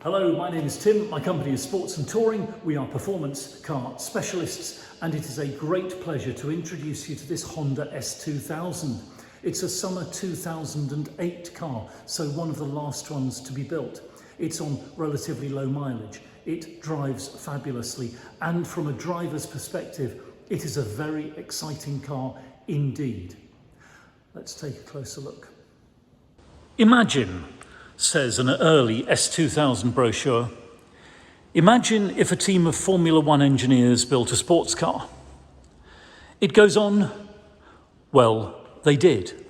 Hello, my name is Tim. My company is Sports and Touring. We are performance car specialists, and it is a great pleasure to introduce you to this Honda S2000. It's a summer 2008 car, so one of the last ones to be built. It's on relatively low mileage. It drives fabulously, and from a driver's perspective, it is a very exciting car indeed. Let's take a closer look. Imagine, says an early S2000 brochure, imagine if a team of Formula One engineers built a sports car. It goes on, well, they did.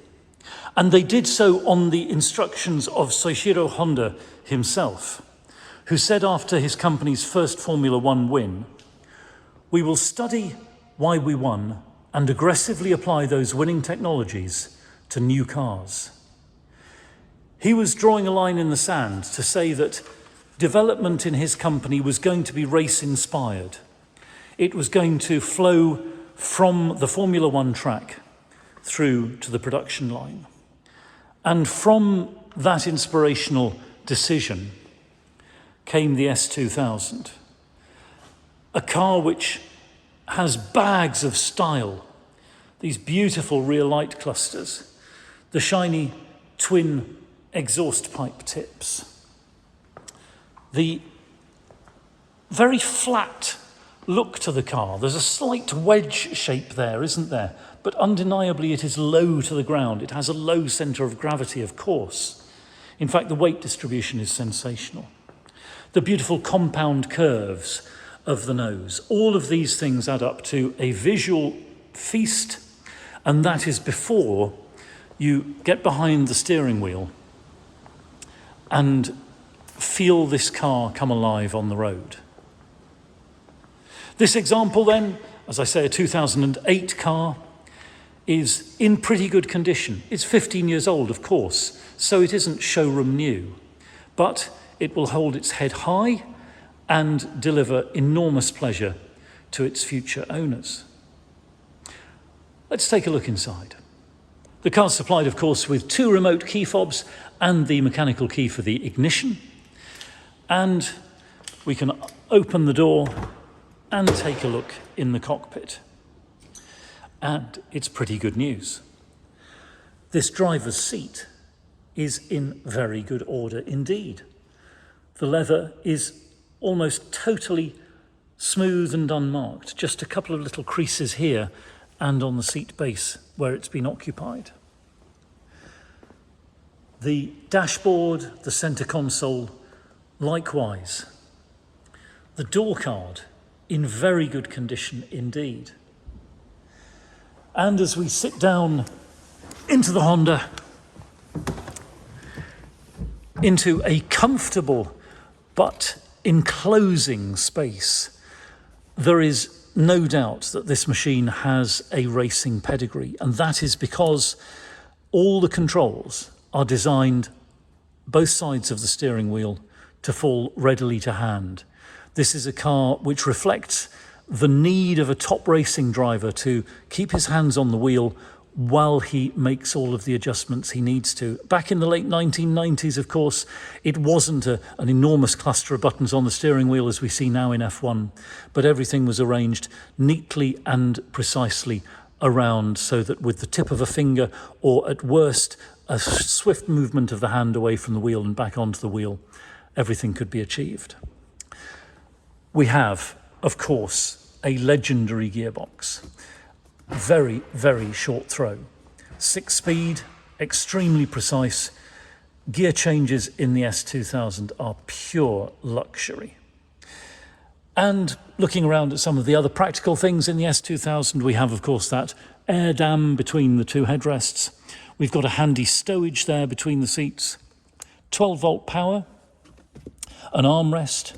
And they did so on the instructions of Soichiro Honda himself, who said after his company's first Formula One win, "We will study why we won and aggressively apply those winning technologies to new cars." He was drawing a line in the sand to say that development in his company was going to be race-inspired. It was going to flow from the Formula One track through to the production line. And from that inspirational decision came the S2000, a car which has bags of style, these beautiful rear light clusters, the shiny twin exhaust pipe tips, the very flat look to the car. There's a slight wedge shape there, isn't there? But undeniably it is low to the ground. It has a low centre of gravity, of course. In fact, the weight distribution is sensational. The beautiful compound curves of the nose. All of these things add up to a visual feast, and that is before you get behind the steering wheel and feel this car come alive on the road. This example then, as I say, a 2008 car, is in pretty good condition. It's 15 years old, of course, so it isn't showroom new, but it will hold its head high and deliver enormous pleasure to its future owners. Let's take a look inside. The car's supplied, of course, with 2 remote key fobs and the mechanical key for the ignition. And we can open the door and take a look in the cockpit. And it's pretty good news. This driver's seat is in very good order indeed. The leather is almost totally smooth and unmarked, just a couple of little creases here and on the seat base where it's been occupied. The dashboard, the centre console, likewise. The door card in very good condition indeed. And as we sit down into the Honda, into a comfortable but enclosing space, there is no doubt that this machine has a racing pedigree, and that is because all the controls are designed, both sides of the steering wheel, to fall readily to hand. This is a car which reflects the need of a top racing driver to keep his hands on the wheel while he makes all of the adjustments he needs to. Back in the late 1990s, of course, it wasn't an enormous cluster of buttons on the steering wheel as we see now in F1, but everything was arranged neatly and precisely around so that with the tip of a finger, or at worst, a swift movement of the hand away from the wheel and back onto the wheel, everything could be achieved. We have, of course, a legendary gearbox. Very, very short throw. 6-speed, extremely precise. Gear changes in the S2000 are pure luxury. And looking around at some of the other practical things in the S2000, we have, of course, that air dam between the 2 headrests. We've got a handy stowage there between the seats. 12-volt power, an armrest,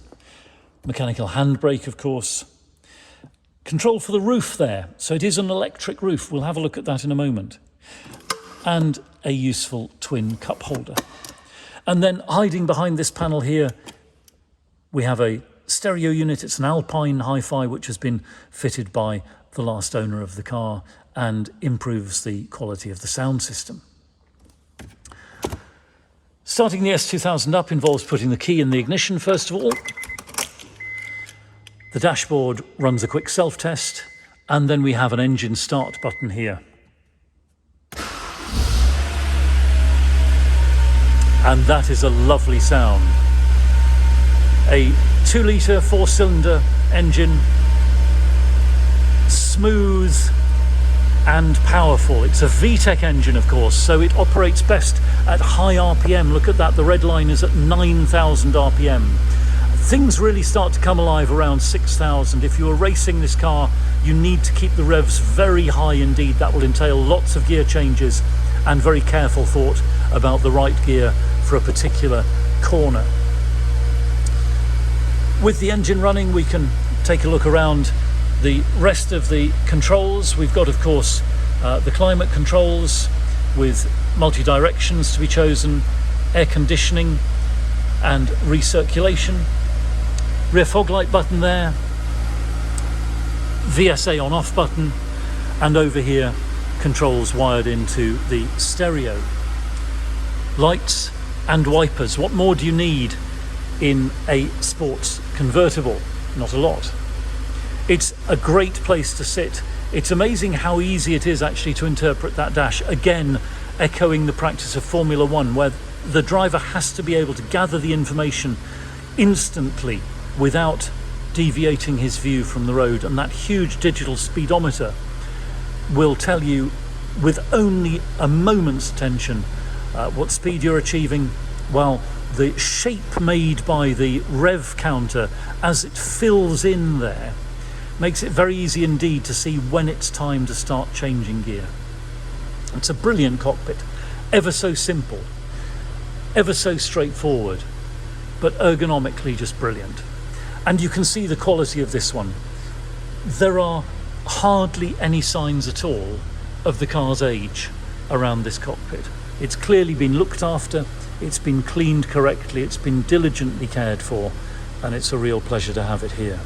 mechanical handbrake, of course. Control for the roof there, so it is an electric roof. We'll have a look at that in a moment. And a useful twin cup holder. And then hiding behind this panel here, we have a stereo unit. It's an Alpine Hi-Fi, which has been fitted by the last owner of the car and improves the quality of the sound system. Starting the S2000 up involves putting the key in the ignition first of all. The dashboard runs a quick self-test, and then we have an engine start button here. And that is a lovely sound. A 2-litre 4-cylinder engine, smooth and powerful. It's a VTEC engine, of course, so it operates best at high RPM. Look at that, the red line is at 9,000 RPM. Things really start to come alive around 6,000. If you are racing this car, you need to keep the revs very high indeed. That will entail lots of gear changes and very careful thought about the right gear for a particular corner. With the engine running, we can take a look around the rest of the controls. We've got, of course, the climate controls with multi-directions to be chosen, air conditioning and recirculation. Rear fog light button there, VSA on off button, and over here controls wired into the stereo. Lights and wipers. What more do you need in a sports convertible? Not a lot. It's a great place to sit. It's amazing how easy it is actually to interpret that dash, again echoing the practice of Formula One, where the driver has to be able to gather the information instantly without deviating his view from the road, and that huge digital speedometer will tell you with only a moment's attention what speed you're achieving, while the shape made by the rev counter as it fills in there makes it very easy indeed to see when it's time to start changing gear. It's a brilliant cockpit, ever so simple, ever so straightforward, but ergonomically just brilliant. And you can see the quality of this one. There are hardly any signs at all of the car's age around this cockpit. It's clearly been looked after, it's been cleaned correctly, it's been diligently cared for, and it's a real pleasure to have it here.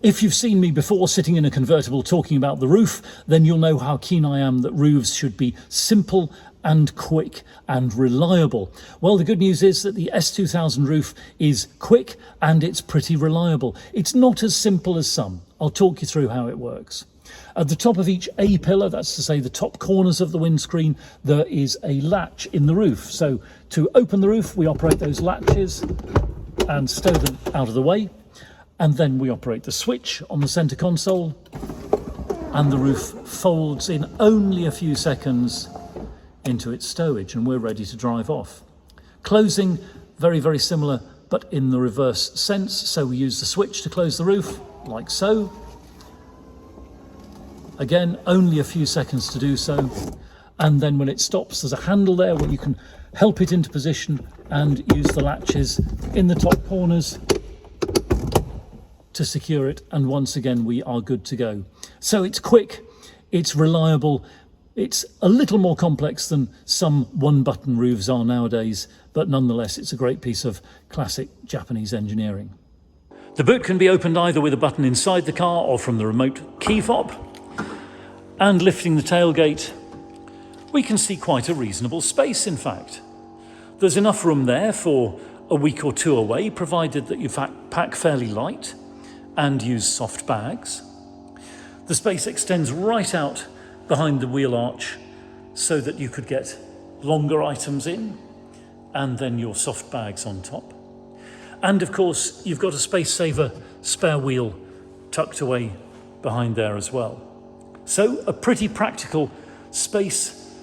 If you've seen me before sitting in a convertible talking about the roof, then you'll know how keen I am that roofs should be simple and quick and reliable. Well, the good news is that the S2000 roof is quick and it's pretty reliable. It's not as simple as some. I'll talk you through how it works. At the top of each A-pillar, that's to say the top corners of the windscreen, there is a latch in the roof. So to open the roof, we operate those latches and stow them out of the way. And then we operate the switch on the center console, and the roof folds in only a few seconds into its stowage, and we're ready to drive off. Closing, very, very similar, but in the reverse sense. So we use the switch to close the roof, like so. Again, only a few seconds to do so. And then when it stops, there's a handle there where you can help it into position and use the latches in the top corners to secure it, and once again we are good to go. So it's quick, it's reliable, it's a little more complex than some one-button roofs are nowadays, but nonetheless it's a great piece of classic Japanese engineering. The boot can be opened either with a button inside the car or from the remote key fob, and lifting the tailgate we can see quite a reasonable space. In fact, there's enough room there for a week or two away, provided that you pack fairly light and use soft bags. The space extends right out behind the wheel arch so that you could get longer items in and then your soft bags on top. And of course, you've got a space saver spare wheel tucked away behind there as well. So a pretty practical space,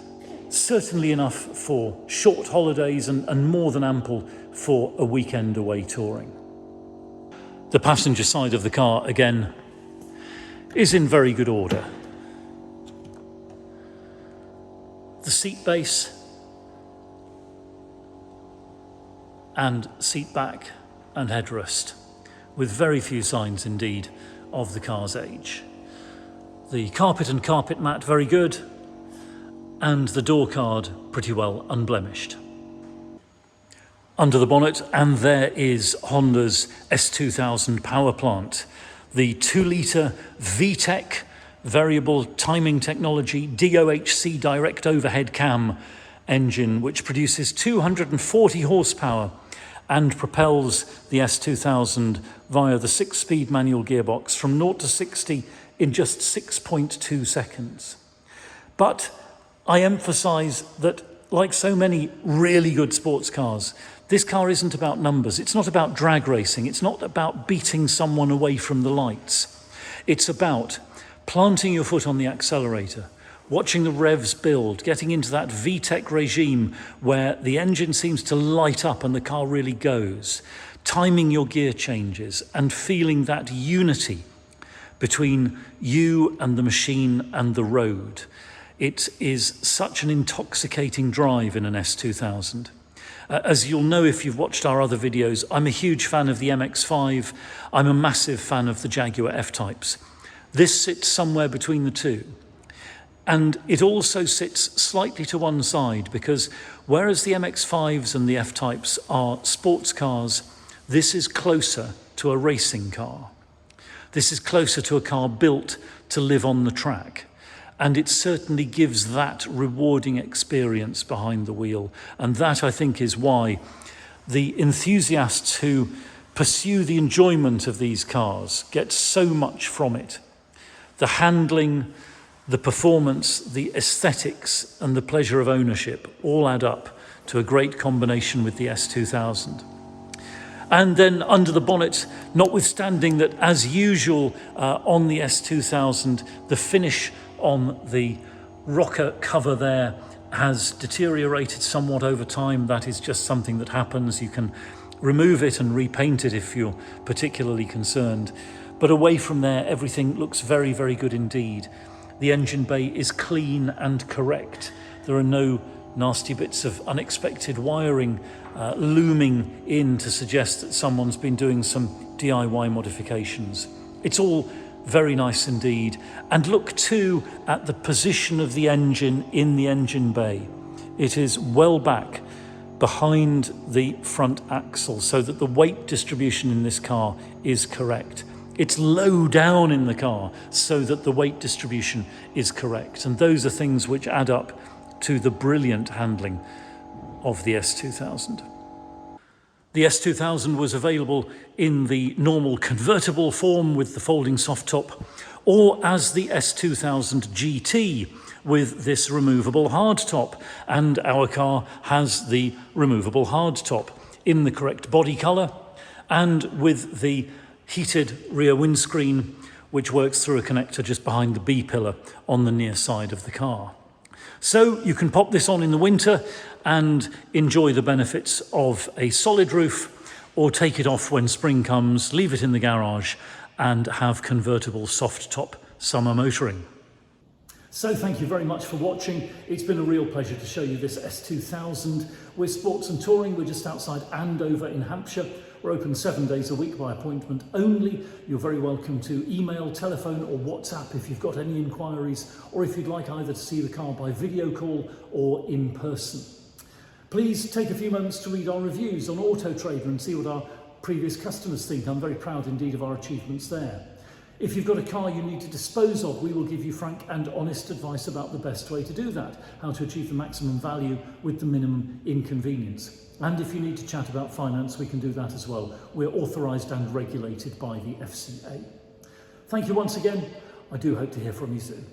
certainly enough for short holidays and more than ample for a weekend away touring. The passenger side of the car, again, is in very good order. The seat base and seat back and headrest, with very few signs indeed of the car's age. The carpet and carpet mat very good, and the door card pretty well unblemished. Under the bonnet, and there is Honda's S2000 power plant, the 2-litre VTEC variable timing technology DOHC direct overhead cam engine, which produces 240 horsepower and propels the S2000 via the 6-speed manual gearbox from 0 to 60 in just 6.2 seconds. But I emphasize that, like so many really good sports cars, this car isn't about numbers. It's not about drag racing. It's not about beating someone away from the lights. It's about planting your foot on the accelerator, watching the revs build, getting into that VTEC regime where the engine seems to light up and the car really goes, timing your gear changes and feeling that unity between you and the machine and the road. It is such an intoxicating drive in an S2000. As you'll know if you've watched our other videos, I'm a huge fan of the MX-5. I'm a massive fan of the Jaguar F-Types. This sits somewhere between the two. And it also sits slightly to one side because whereas the MX-5s and the F-Types are sports cars, this is closer to a racing car. This is closer to a car built to live on the track. And it certainly gives that rewarding experience behind the wheel. And that, I think, is why the enthusiasts who pursue the enjoyment of these cars get so much from it. The handling, the performance, the aesthetics, and the pleasure of ownership all add up to a great combination with the S2000. And then under the bonnet, notwithstanding that, as usual on the S2000, the finish on the rocker cover there has deteriorated somewhat over time. That is just something that happens. You can remove it and repaint it if you're particularly concerned. But away from there, everything looks very, very good indeed. The engine bay is clean and correct. There are no nasty bits of unexpected wiring looming in to suggest that someone's been doing some DIY modifications. It's all very nice indeed. And look too at the position of the engine in the engine bay. It is well back behind the front axle so that the weight distribution in this car is correct. It's low down in the car so that the weight distribution is correct. And those are things which add up to the brilliant handling of the S2000. The S2000 was available in the normal convertible form with the folding soft top, or as the S2000 GT with this removable hardtop. And our car has the removable hardtop in the correct body colour and with the heated rear windscreen, which works through a connector just behind the B-pillar on the near side of the car. So you can pop this on in the winter and enjoy the benefits of a solid roof, or take it off when spring comes, leave it in the garage and have convertible soft top summer motoring. So thank you very much for watching. It's been a real pleasure to show you this S2000. We're Sports and Touring. We're just outside Andover in Hampshire. We're open 7 days a week by appointment only. You're very welcome to email, telephone or WhatsApp if you've got any inquiries, or if you'd like either to see the car by video call or in person. Please take a few moments to read our reviews on Auto Trader and see what our previous customers think. I'm very proud indeed of our achievements there. If you've got a car you need to dispose of, we will give you frank and honest advice about the best way to do that, how to achieve the maximum value with the minimum inconvenience. And if you need to chat about finance, we can do that as well. We're authorised and regulated by the FCA. Thank you once again. I do hope to hear from you soon.